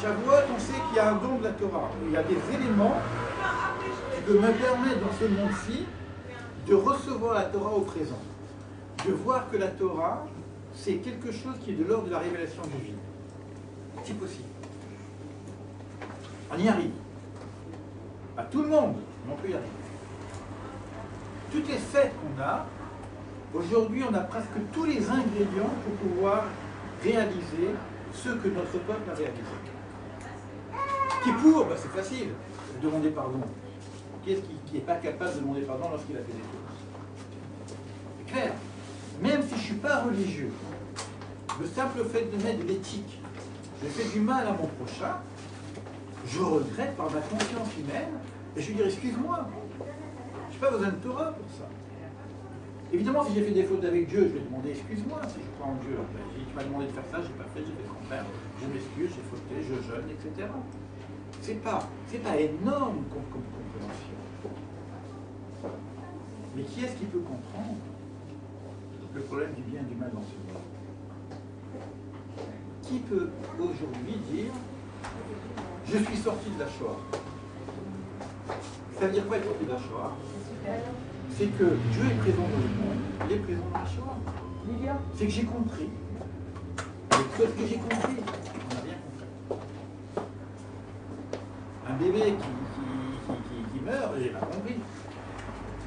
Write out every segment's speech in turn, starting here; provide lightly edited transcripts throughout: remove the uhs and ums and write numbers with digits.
Shavuot, on sait qu'il y a un don de la Torah. Il y a des éléments qui peuvent me permettre dans ce monde-ci de recevoir la Torah au présent. De voir que la Torah, c'est quelque chose qui est de l'ordre de la révélation divine. Si possible. On y arrive. Pas tout le monde, mais on peut y arriver. Toutes les fêtes qu'on a, aujourd'hui, on a presque tous les ingrédients pour pouvoir réaliser ce que notre peuple a réalisé. Kippour, c'est facile, demander pardon. Qui est-ce qui n'est pas capable de demander pardon lorsqu'il a fait des choses? C'est clair. Même si je ne suis pas religieux, le simple fait de mettre de l'éthique, je fais du mal à mon prochain, je regrette par ma conscience humaine, et je lui dis excuse-moi. Je n'ai pas besoin de Torah pour ça. Évidemment, si j'ai fait des fautes avec Dieu, je vais demander excuse-moi si je crois en Dieu. Tu m'as demandé de faire ça, je n'ai pas fait, j'ai fait le contraire, je m'excuse, j'ai fauté, je jeûne, etc. C'est pas énorme comme compréhension. Mais qui est-ce qui peut comprendre le problème du bien et du mal dans ce monde? Qui peut aujourd'hui dire je suis sorti de la Shoah? Ça veut dire quoi être sorti de la Shoah? C'est que Dieu est présent dans le monde, il est présent dans la Shoah. C'est que j'ai compris. Et ce que j'ai compris, on n'a rien compris. Un bébé qui meurt, j'ai pas compris.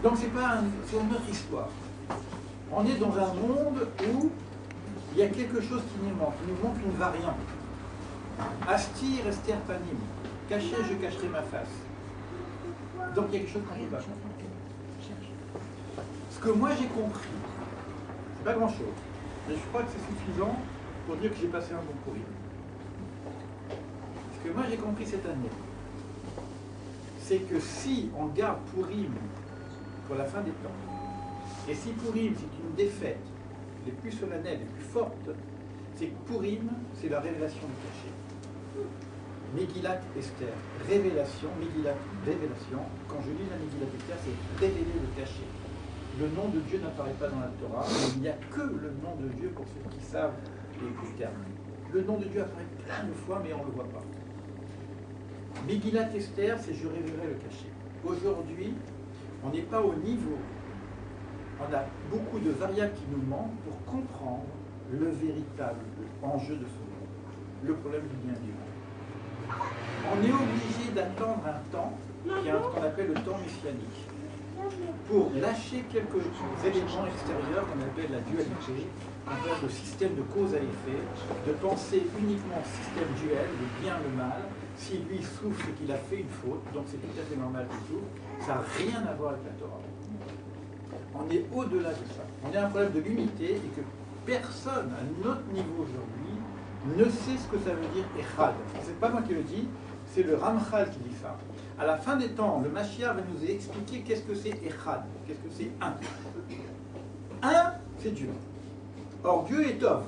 Donc c'est une autre histoire. On est dans un monde où il y a quelque chose qui nous manque une variante. Asti rester panim. Caché, je cacherai ma face. Donc il y a quelque chose qu'on ne peut pas comprendre. Ce que moi j'ai compris, c'est pas grand chose, mais je crois que c'est suffisant pour dire que j'ai passé un bon Purim. Ce que moi j'ai compris cette année, c'est que si on garde Purim pour la fin des temps, et si Purim c'est une des fêtes les plus solennelles, les plus fortes, c'est que Purim c'est la révélation du caché. Megillat Esther, révélation, Megillat, révélation. Quand je lis la Megillat Esther, c'est révéler le caché. Le nom de Dieu n'apparaît pas dans la Torah, mais il n'y a que le nom de Dieu pour ceux qui savent les termes. Le nom de Dieu apparaît plein de fois, mais on ne le voit pas. Megillat Esther, c'est je révélerai le caché. Aujourd'hui, on n'est pas au niveau. On a beaucoup de variables qui nous manquent pour comprendre le véritable enjeu de ce monde, le problème du bien et du mal. On est obligé d'attendre un temps, qui est ce qu'on appelle le temps messianique, pour lâcher quelques éléments extérieurs qu'on appelle la dualité, qu'on appelle le système de cause à effet, de penser uniquement au système duel, le bien, le mal. Si lui souffre, c'est qu'il a fait une faute, donc c'est tout à fait normal qu'il souffre. Ça n'a rien à voir avec la Torah. On est au-delà de ça. On a un problème de l'unité et que personne à notre niveau aujourd'hui ne sait ce que ça veut dire Echad. C'est pas moi qui le dis, c'est le Ramchal qui dit ça. À la fin des temps, le Mashiach va nous expliquer qu'est-ce que c'est Echad, qu'est-ce que c'est un. Un, c'est Dieu. Or, Dieu est Tov,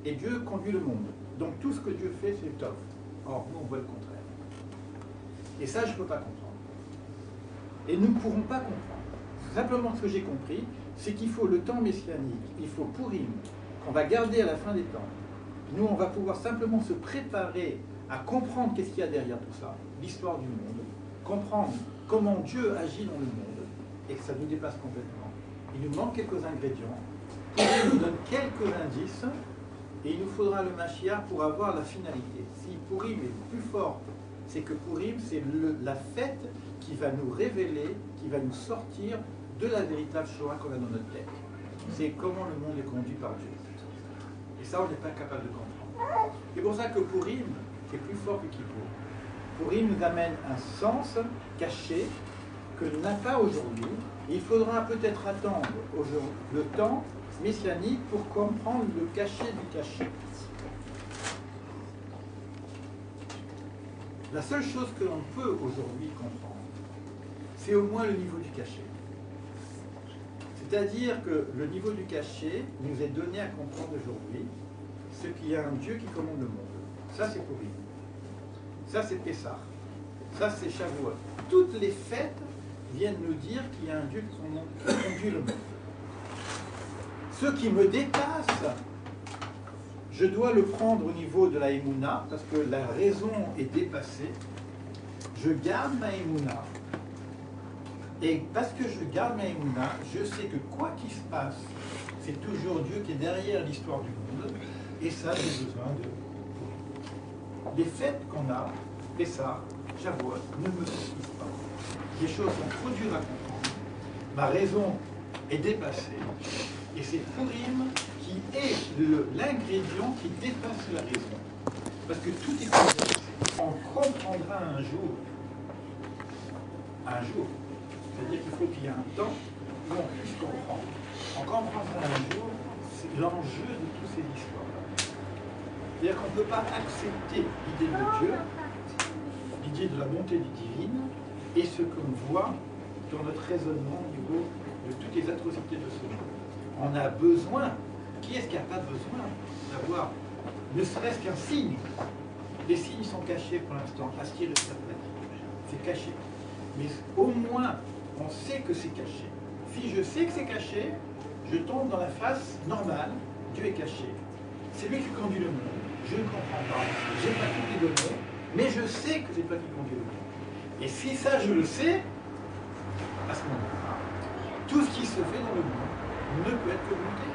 et Dieu conduit le monde. Donc tout ce que Dieu fait, c'est Tov. Or, nous, on voit le contraire. Et ça, je ne peux pas comprendre. Et nous ne pourrons pas comprendre. Simplement, ce que j'ai compris, c'est qu'il faut le temps messianique, il faut Purim, qu'on va garder à la fin des temps. Nous, on va pouvoir simplement se préparer à comprendre qu'est-ce qu'il y a derrière tout ça, l'histoire du monde, comprendre comment Dieu agit dans le monde, et que ça nous dépasse complètement. Il nous manque quelques ingrédients, Purim nous donne quelques indices, et il nous faudra le Mashiach pour avoir la finalité. Si Purim est plus forte, c'est que Purim, c'est la fête qui va nous révéler, qui va nous sortir de la véritable Shoah qu'on a dans notre tête. C'est comment le monde est conduit par Dieu. Et ça, on n'est pas capable de comprendre. C'est pour ça que Purim, c'est plus fort que Kippour. Purim nous amène un sens caché que l'on n'a pas aujourd'hui. Il faudra peut-être attendre le temps messianique pour comprendre le cachet du cachet. La seule chose que l'on peut aujourd'hui comprendre, c'est au moins le niveau du cachet. C'est-à-dire que le niveau du cachet nous est donné à comprendre aujourd'hui ce qu'il y a un Dieu qui commande le monde. Ça, c'est Purim. Ça, c'est Pessah. Ça, c'est Shavuot. Toutes les fêtes viennent nous dire qu'il y a un Dieu qui conduit le monde. Ce qui me dépasse, je dois le prendre au niveau de la Emouna, parce que la raison est dépassée. Je garde ma Emouna. Et parce que je garde ma Emouna, je sais que quoi qu'il se passe, c'est toujours Dieu qui est derrière l'histoire du monde. Et ça, j'ai besoin de... Les fêtes qu'on a, Pessah, Shavuot, ne me suffisent pas. Les choses sont trop dures à comprendre. Ma raison est dépassée. Et c'est Purim qui est l'ingrédient qui dépasse la raison. Parce que tout est complexe. On comprendra un jour. Un jour. C'est-à-dire qu'il faut qu'il y ait un temps où on puisse comprendre. On comprendra un jour l'enjeu de toutes ces histoires-là. C'est-à-dire qu'on ne peut pas accepter l'idée de Dieu, l'idée de la bonté divine, et ce qu'on voit dans notre raisonnement au niveau de toutes les atrocités de ce monde. On a besoin, qui est-ce qui n'a pas besoin d'avoir ne serait-ce qu'un signe? Les signes sont cachés pour l'instant, Astier le serpent, c'est caché. Mais au moins, on sait que c'est caché. Si je sais que c'est caché, je tombe dans la face normale, Dieu est caché. C'est lui qui conduit le monde. Je ne comprends pas, je n'ai pas toutes les données, mais je sais que c'est toi qui conduis le monde. Et si ça, je le sais, à ce moment-là, tout ce qui se fait dans le monde ne peut être que bonté.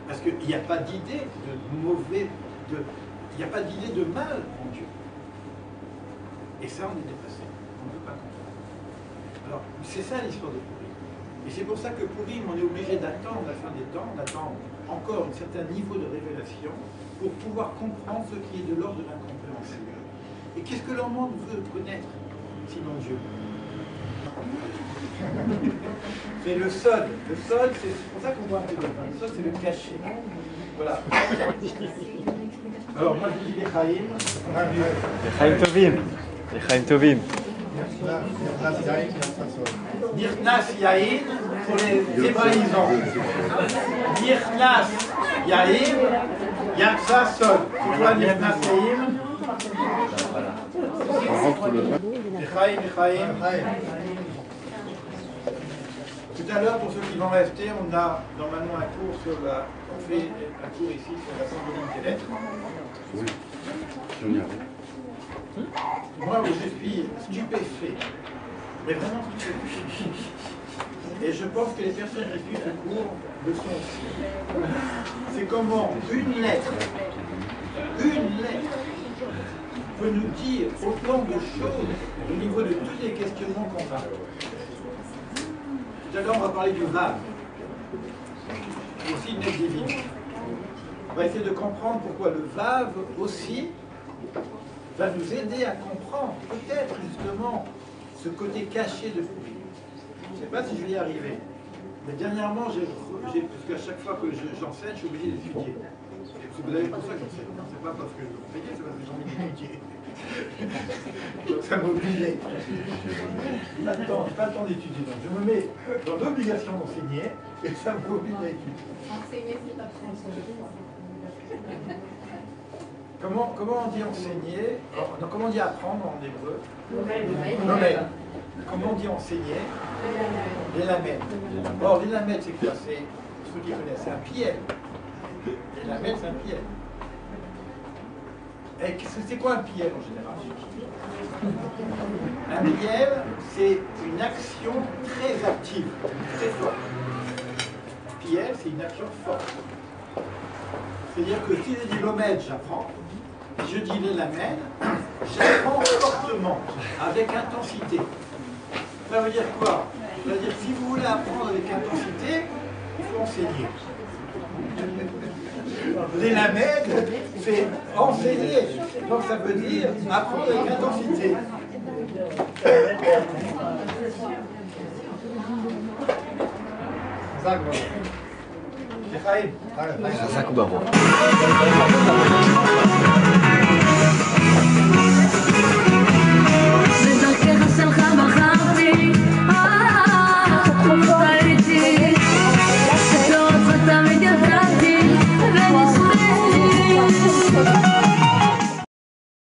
Parce qu'il n'y a pas d'idée de mauvais, il n'y a pas d'idée de mal en Dieu. Et ça, on est dépassé. On ne peut pas comprendre. Alors, c'est ça l'histoire de Purim. Et c'est pour ça que Purim, on est obligé d'attendre la fin des temps, on attend encore un certain niveau de révélation pour pouvoir comprendre ce qui est de l'ordre de l'incompréhensible. Et qu'est-ce que le monde veut connaître, sinon Dieu? C'est le sol. Le sol, c'est pour ça qu'on voit un peu de pain. Le sol, c'est le cachet. Voilà. Alors, moi, je dis les Chaim. Chaim Tovim. Les Chaim Tovim. Nirnas Yahin pour les hébraïsants. Nirnas Yahin, Yatsa Sol. C'est quoi Nirnas Yahin? Chaim. Tout à l'heure, pour ceux qui vont rester, on a normalement un cours sur la... On fait un cours ici sur l'assemblement des lettres. Oui, je n'y arrive. Moi, je suis stupéfait. Mais vraiment stupéfait. Et je pense que les personnes qui suivent ce cours le sont aussi. C'est comment une lettre peut nous dire autant de choses au niveau de tous les questionnements qu'on a. Tout à l'heure, on va parler du Vav, aussi une lettre divine. On va essayer de comprendre pourquoi le Vav aussi va nous aider à comprendre peut-être justement ce côté caché de Purim. Je ne sais pas si je vais y arriver, mais dernièrement, parce qu'à chaque fois que j'enseigne, je suis obligé d'étudier. Vous avez pour ça que j'enseigne, c'est pas parce que je veux payer, c'est parce que j'ai envie d'étudier. Donc ça m'oblige. Je n'ai pas le temps d'étudier, donc je me mets dans l'obligation d'enseigner et ça m'oblige à étudier. Enseigner, c'est pas Comment on dit enseigner? Non, comment on dit apprendre en hébreu? Lomel. Comment on dit enseigner? L'élamed. Or, l'élamed, c'est quoi? C'est, ceux qui connaissent, c'est un piel. L'élamed, c'est un piel. Et c'est quoi un piel en général? Un piel, c'est une action très active, très forte. Piel, c'est une action forte. C'est-à-dire que si je dis l'omed, j'apprends. Je dis l'élamed, j'apprends fortement, avec intensité. Ça veut dire quoi? Ça veut dire que si vous voulez apprendre avec intensité, il faut enseigner. L'élamed, c'est enseigner. Donc ça veut dire apprendre avec intensité. Zaku Babo.